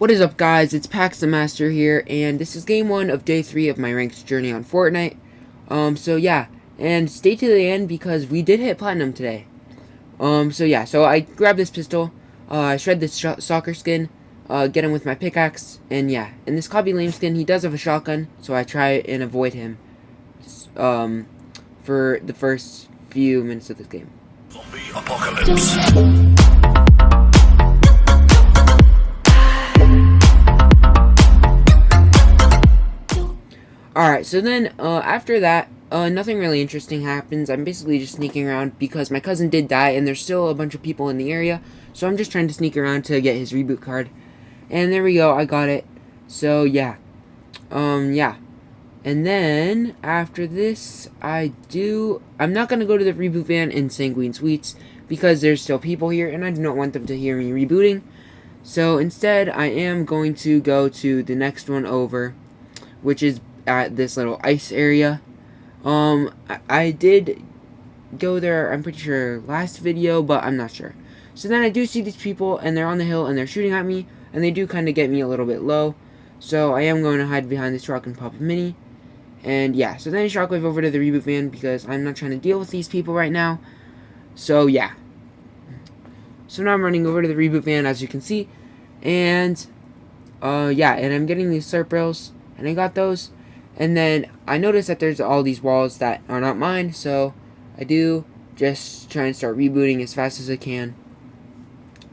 What is up, guys? It's Pax the Master here, and this is game 1 of day 3 of my ranked journey on Fortnite. So yeah, and stay to the end because we did hit platinum today. So yeah, so I grabbed this pistol, I shred this soccer skin, get him with my pickaxe, and yeah. And this Cobby Lame skin, he does have a shotgun, so I try and avoid him, for the first few minutes of this game. Zombie apocalypse. Alright, so then, after that, nothing really interesting happens. I'm basically just sneaking around because my cousin did die and there's still a bunch of people in the area. So I'm just trying to sneak around to get his reboot card. And there we go, I got it. So, yeah. Yeah. And then, after this, I'm not going to go to the reboot van in Sanguine Suites because there's still people here and I do not want them to hear me rebooting. So, instead, I am going to go to the next one over, which is at this little ice area. I did go there, I'm pretty sure, last video, but I'm not sure. So then I do see these people, and they're on the hill, and they're shooting at me, and they do kind of get me a little bit low. So I am going to hide behind this truck and pop a mini. And yeah, so then I shockwave over to the reboot van, because I'm not trying to deal with these people right now. So yeah. So now I'm running over to the reboot van, as you can see. And, yeah, and I'm getting these slurp rails, and I got those. And then I noticed that there's all these walls that are not mine, so I do just try and start rebooting as fast as I can.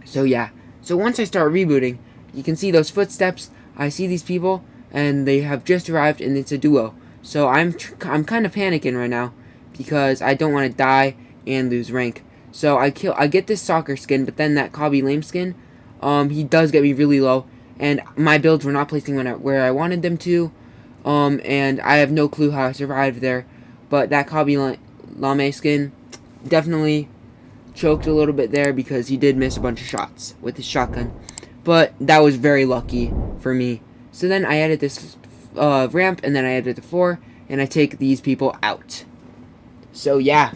So yeah, so once I start rebooting, you can see those footsteps. I see these people, and they have just arrived, and it's a duo. So I'm kind of panicking right now because I don't want to die and lose rank. So I get this soccer skin, but then that Cobby Lame skin, he does get me really low, and my builds were not placing where I wanted them to. And I have no clue how I survived there, but that Cobby Lame skin definitely choked a little bit there because he did miss a bunch of shots with his shotgun, but that was very lucky for me. So then I added this ramp, and then I added the floor, and I take these people out. So yeah.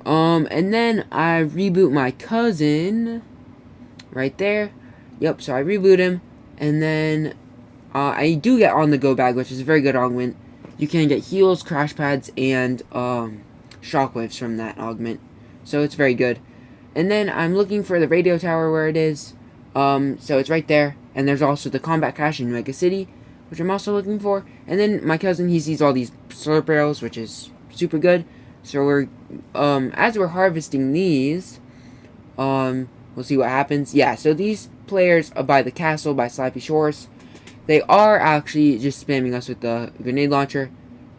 And then I reboot my cousin right there. Yep, so I reboot him, and then I do get on the go bag, which is a very good augment. You can get heals, crash pads, and shockwaves from that augment. So it's very good. And then I'm looking for the radio tower where it is. So it's right there. And there's also the combat cache in Mega City, which I'm also looking for. And then my cousin, he sees all these slurp rails, which is super good. So we're, as we're harvesting these, we'll see what happens. Yeah, so these players are by the castle, by Slappy Shores. They are actually just spamming us with the grenade launcher.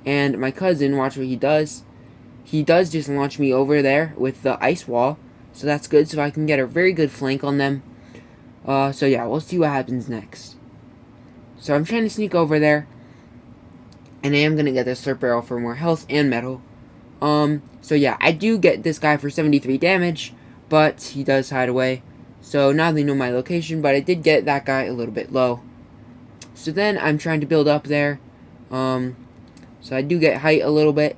And my cousin, watch what he does. He does just launch me over there with the ice wall. So that's good, so I can get a very good flank on them. So yeah, we'll see what happens next. So I'm trying to sneak over there. And I am going to get this slurp barrel for more health and metal. So yeah, I do get this guy for 73 damage. But he does hide away. So now they know my location, but I did get that guy a little bit low. So then I'm trying to build up there. So I do get height a little bit.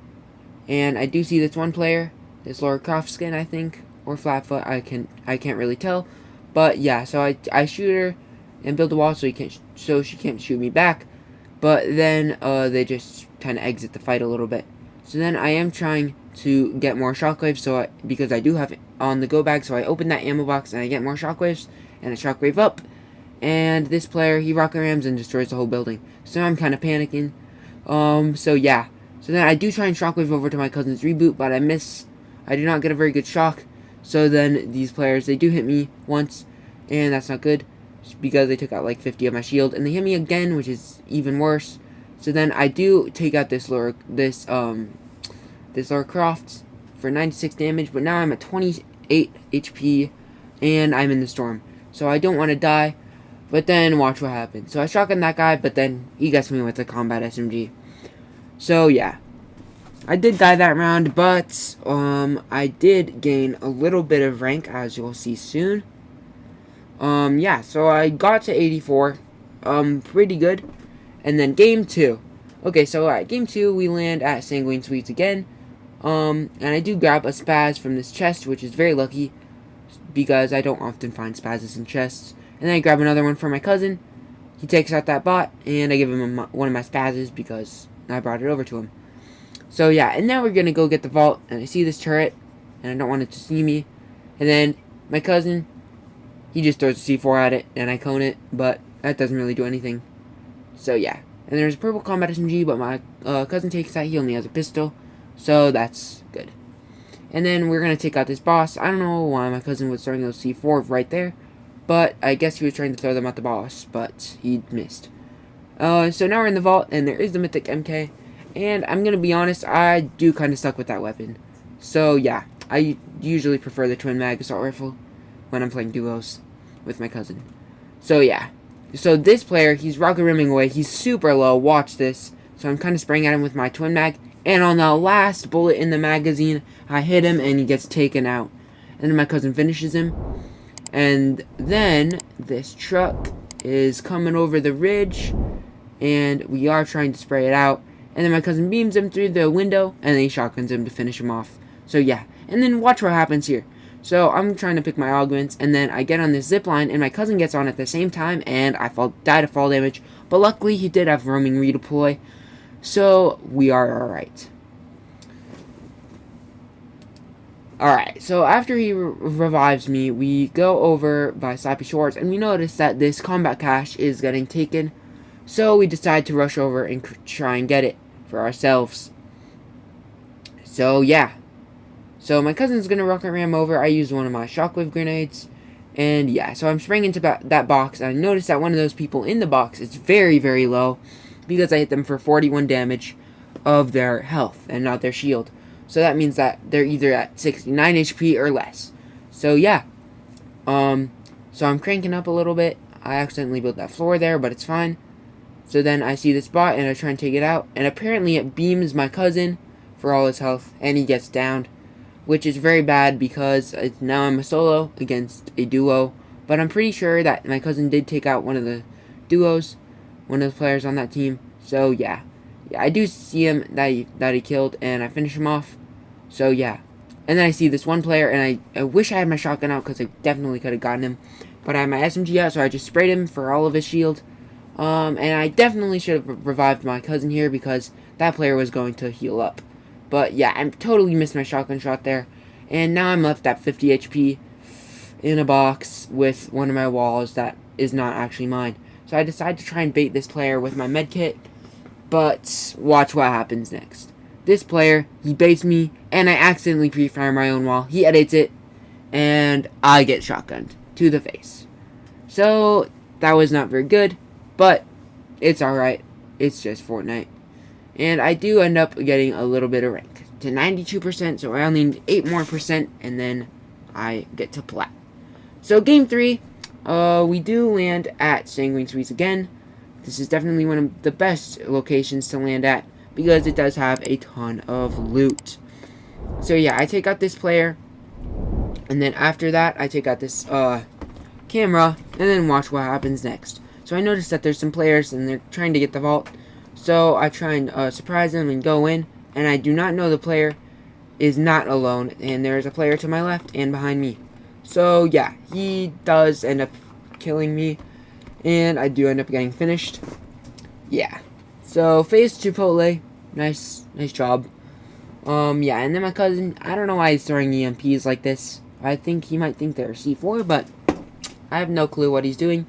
And I do see this one player. This Laura Croft skin, I think. Or Flatfoot. I can't really tell. But yeah, so I shoot her and build a wall so she can't shoot me back. But then they just kind of exit the fight a little bit. So then I am trying to get more shockwaves because I do have it on the go bag. So I open that ammo box and I get more shockwaves. And I shockwave up. And this player, he rocket rams and destroys the whole building. So I'm kind of panicking. So yeah. So then I do try and shockwave over to my cousin's reboot, but I miss. I do not get a very good shock. So then these players, they do hit me once, and that's not good. Because they took out like 50 of my shield, and they hit me again, which is even worse. So then I do take out this Laura Croft for 96 damage, but now I'm at 28 HP, and I'm in the storm. So I don't want to die. But then, watch what happens. So I shotgun that guy, but then he gets me with the combat SMG. So, yeah. I did die that round, but, I did gain a little bit of rank, as you'll see soon. Yeah, so I got to 84. Pretty good. And then game 2. Okay, so at game 2, we land at Sanguine Suites again. And I do grab a spaz from this chest, which is very lucky, because I don't often find spazes in chests. And then I grab another one for my cousin. He takes out that bot, and I give him one of my spazzes because I brought it over to him. So yeah, and now we're going to go get the vault, and I see this turret, and I don't want it to see me. And then my cousin, he just throws a C4 at it, and I cone it, but that doesn't really do anything. So yeah, and there's a purple combat SMG, but my cousin takes that. He only has a pistol, so that's good. And then we're going to take out this boss. I don't know why my cousin was throwing those C4 right there, but I guess he was trying to throw them at the boss, but he missed. So now we're in the vault, and there is the Mythic MK. And I'm going to be honest, I do kind of suck with that weapon. So yeah, I usually prefer the twin mag assault rifle when I'm playing duos with my cousin. So yeah. So this player, he's rocket rimming away. He's super low. Watch this. So I'm kind of spraying at him with my twin mag. And on the last bullet in the magazine, I hit him and he gets taken out. And then my cousin finishes him. And then this truck is coming over the ridge. And we are trying to spray it out. And then my cousin beams him through the window. And then he shotguns him to finish him off. So yeah. And then watch what happens here. So I'm trying to pick my augments, and then I get on this zip line, and my cousin gets on at the same time, and I die to fall damage. But luckily, he did have roaming redeploy, so we are alright. Alright, so after he revives me, we go over by Slappy Shores, and we notice that this combat cache is getting taken. So we decide to rush over and try and get it for ourselves. So yeah. So my cousin's going to rocket ram over. I use one of my shockwave grenades. And yeah, so I'm spraying into that box. And I notice that one of those people in the box is very, very low. Because I hit them for 41 damage of their health and not their shield. So that means that they're either at 69 HP or less. So yeah. So I'm cranking up a little bit. I accidentally built that floor there, but it's fine. So then I see this bot and I try and take it out. And apparently it beams my cousin for all his health. And he gets downed. Which is very bad because now I'm a solo against a duo. But I'm pretty sure that my cousin did take out one of the duos, one of the players on that team. So yeah, I do see him that he killed, and I finish him off. So yeah, and then I see this one player, and I wish I had my shotgun out because I definitely could have gotten him. But I have my SMG out, so I just sprayed him for all of his shield. And I definitely should have revived my cousin here because that player was going to heal up. But yeah, I totally missed my shotgun shot there. And now I'm left at 50 HP in a box with one of my walls that is not actually mine. So I decide to try and bait this player with my medkit. But watch what happens next. This player, he baits me, and I accidentally pre-fire my own wall. He edits it, and I get shotgunned to the face. So that was not very good, but it's alright. It's just Fortnite. And I do end up getting a little bit of rank to 92%, so I only need 8 more percent, and then I get to plat. So game 3, we do land at Sanguine Suites again. This is definitely one of the best locations to land at because it does have a ton of loot. So yeah, I take out this player, and then after that, I take out this camera, and then watch what happens next. So I notice that there's some players, and they're trying to get the vault. So I try and surprise them and go in, and I do not know the player is not alone, and there's a player to my left and behind me. So yeah, he does end up killing me, and I do end up getting finished. Yeah. So phase Chipotle, nice job. Yeah, and then my cousin, I don't know why he's throwing EMPs like this. I think he might think they're C4, but I have no clue what he's doing.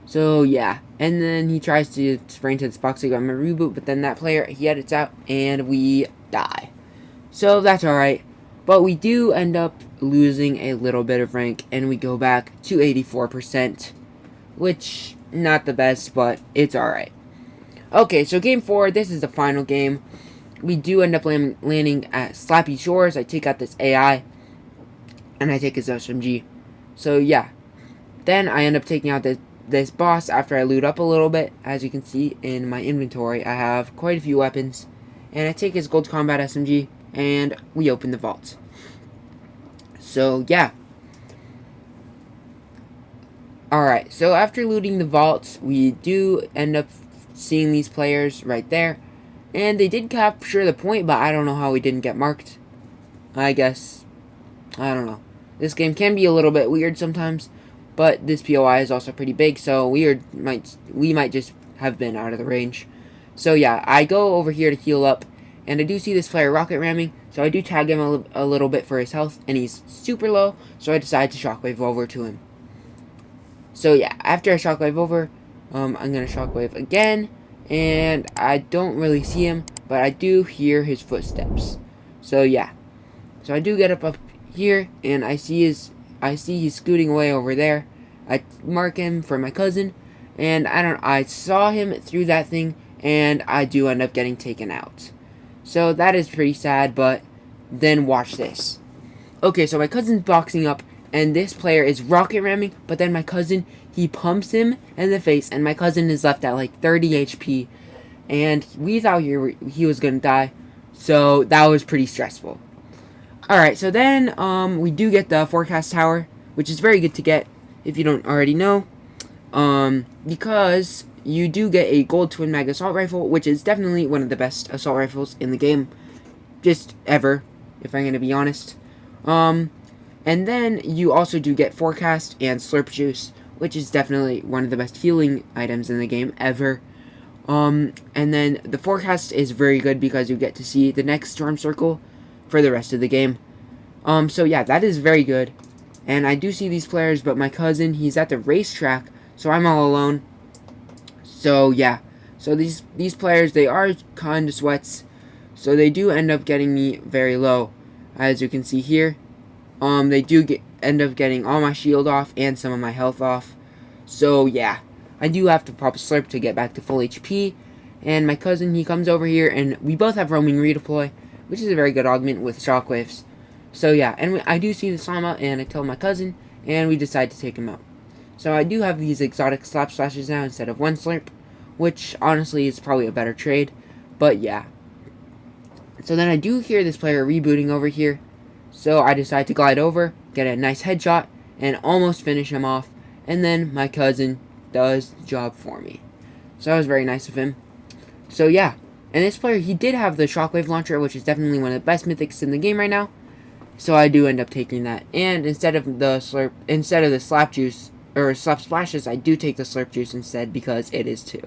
So yeah, and then he tries to spray into this box to get my reboot, but then that player, he edits out, and we die. So that's alright, but we do end up losing a little bit of rank, and we go back to 84%, which, not the best, but it's alright. Okay, so game 4, this is the final game. We do end up landing at Slappy Shores. I take out this AI, and I take his SMG. So yeah, then I end up taking out this boss after I loot up a little bit. As you can see in my inventory, I have quite a few weapons, and I take his gold combat SMG, and we open the vault. So yeah, alright, so after looting the vault, we do end up seeing these players right there, and they did capture the point, but I don't know how we didn't get marked. I guess, I don't know, this game can be a little bit weird sometimes. but this POI is also pretty big, so we might just have been out of the range. So yeah, I go over here to heal up, and I do see this player rocket ramming, so I do tag him a little bit for his health, and he's super low, so I decide to shockwave over to him. So yeah, after I shockwave over, I'm gonna shockwave again, and I don't really see him, but I do hear his footsteps. So yeah, so I do get up here, and I see he's scooting away over there. I mark him for my cousin, and I saw him through that thing, and I do end up getting taken out. So that is pretty sad, but then watch this. Okay, so my cousin's boxing up, and this player is rocket ramming, but then my cousin, he pumps him in the face, and my cousin is left at like 30 HP, and we thought he was gonna die, so that was pretty stressful. Alright, so then we do get the forecast tower, which is very good to get if you don't already know, because you do get a gold twin mag assault rifle, which is definitely one of the best assault rifles in the game, just ever, if I'm gonna be honest. And then you also do get forecast and slurp juice, which is definitely one of the best healing items in the game ever. And then the forecast is very good because you get to see the next storm circle for the rest of the game. So yeah, that is very good. And I do see these players, but my cousin, he's at the racetrack, so I'm all alone. So yeah, so these players, they are kind of sweats, so they do end up getting me very low, as you can see here. They do end up getting all my shield off and some of my health off. So yeah, I do have to pop a slurp to get back to full HP. And my cousin, he comes over here, and we both have roaming redeploy, which is a very good augment with shockwaves. So yeah, and I do see the Sama, and I tell my cousin, and we decide to take him out. So I do have these exotic slap slashes now instead of one slurp, which honestly is probably a better trade. But yeah. So then I do hear this player rebooting over here. So I decide to glide over, get a nice headshot, and almost finish him off. And then my cousin does the job for me. So that was very nice of him. So yeah. And this player, he did have the shockwave launcher, which is definitely one of the best mythics in the game right now. So I do end up taking that. And instead of the slap juice, or slap splashes, I do take the slurp juice instead because it is 2.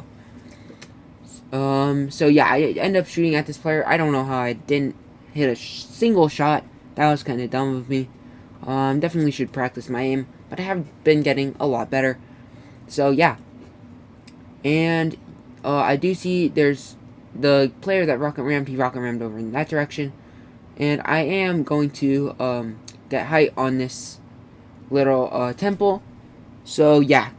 So yeah, I end up shooting at this player. I don't know how I didn't hit a single shot. That was kind of dumb of me. Definitely should practice my aim, but I have been getting a lot better. So yeah. And I do see there's the player that rocket rammed. He rocket rammed over in that direction. And I am going to get height on this little temple. So yeah.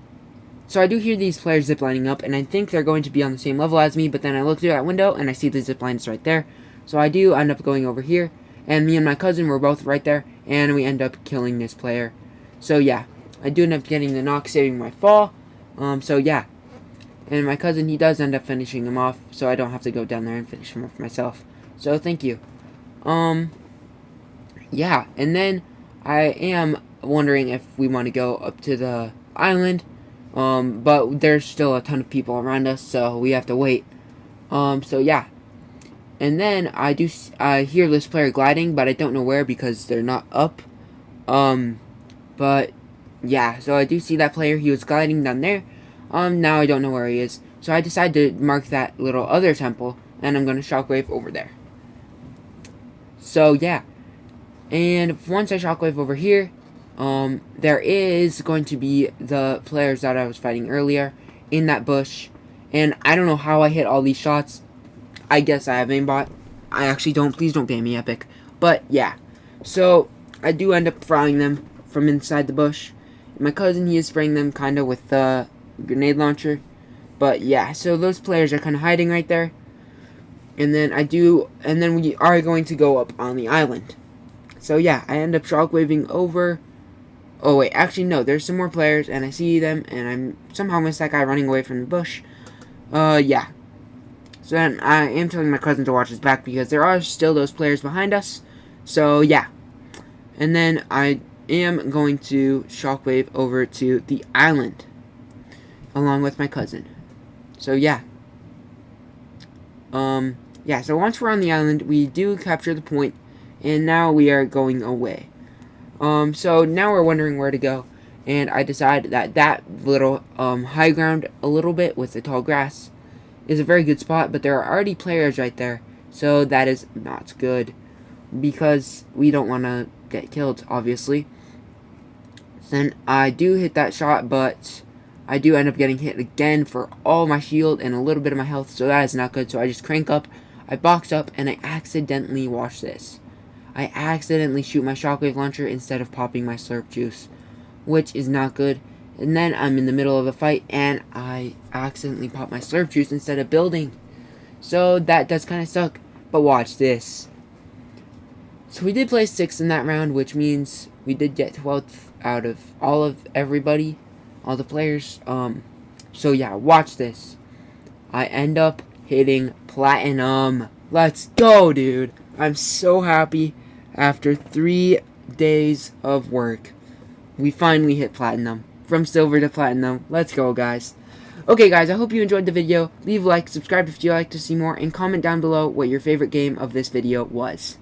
So I do hear these players ziplining up, and I think they're going to be on the same level as me, but then I look through that window, and I see the ziplines right there. So I do end up going over here, and me and my cousin were both right there, and we end up killing this player. So yeah, I do end up getting the knock, saving my fall. So yeah. And my cousin, he does end up finishing him off, so I don't have to go down there and finish him off myself. So thank you. Yeah, and then I am wondering if we want to go up to the island. But there's still a ton of people around us, so we have to wait. So yeah. And then I hear this player gliding, but I don't know where because they're not up. But yeah, so I do see that player. He was gliding down there. Now I don't know where he is. So I decide to mark that little other temple, and I'm going to shockwave over there. So yeah. And once I shockwave over here, there is going to be the players that I was fighting earlier in that bush. And I don't know how I hit all these shots. I guess I have aimbot. I actually don't. Please don't ban me, Epic. But yeah. So I do end up frying them from inside the bush. My cousin, he is spraying them kind of with the grenade launcher. But yeah, so those players are kind of hiding right there. And then we are going to go up on the island. So yeah, I end up shockwaving over. Oh wait, actually no, there's some more players, and I see them, and I'm somehow missed that guy running away from the bush. Yeah. So then I am telling my cousin to watch his back because there are still those players behind us. So yeah. And then I am going to shockwave over to the island along with my cousin. So yeah. Yeah, so once we're on the island, we do capture the point, and now we are going away. So now we're wondering where to go, and I decided that that little high ground a little bit with the tall grass is a very good spot, but there are already players right there, so that is not good because we don't want to get killed, obviously. Then I do hit that shot, but I do end up getting hit again for all my shield and a little bit of my health, so that is not good. So I just crank up, I box up, and I accidentally, watch this, I accidentally shoot my shockwave launcher instead of popping my slurp juice, which is not good. And then I'm in the middle of a fight, and I accidentally pop my slurp juice instead of building. So that does kind of suck, but watch this. So we did place 6th in that round, which means we did get 12th out of everybody, all the players. So yeah, watch this. I end up hitting platinum. Let's go, dude. I'm so happy. After 3 days of work, we finally hit platinum. From silver to platinum. Let's go, guys. Okay, guys, I hope you enjoyed the video. Leave a like, subscribe if you'd like to see more, and comment down below what your favorite game of this video was.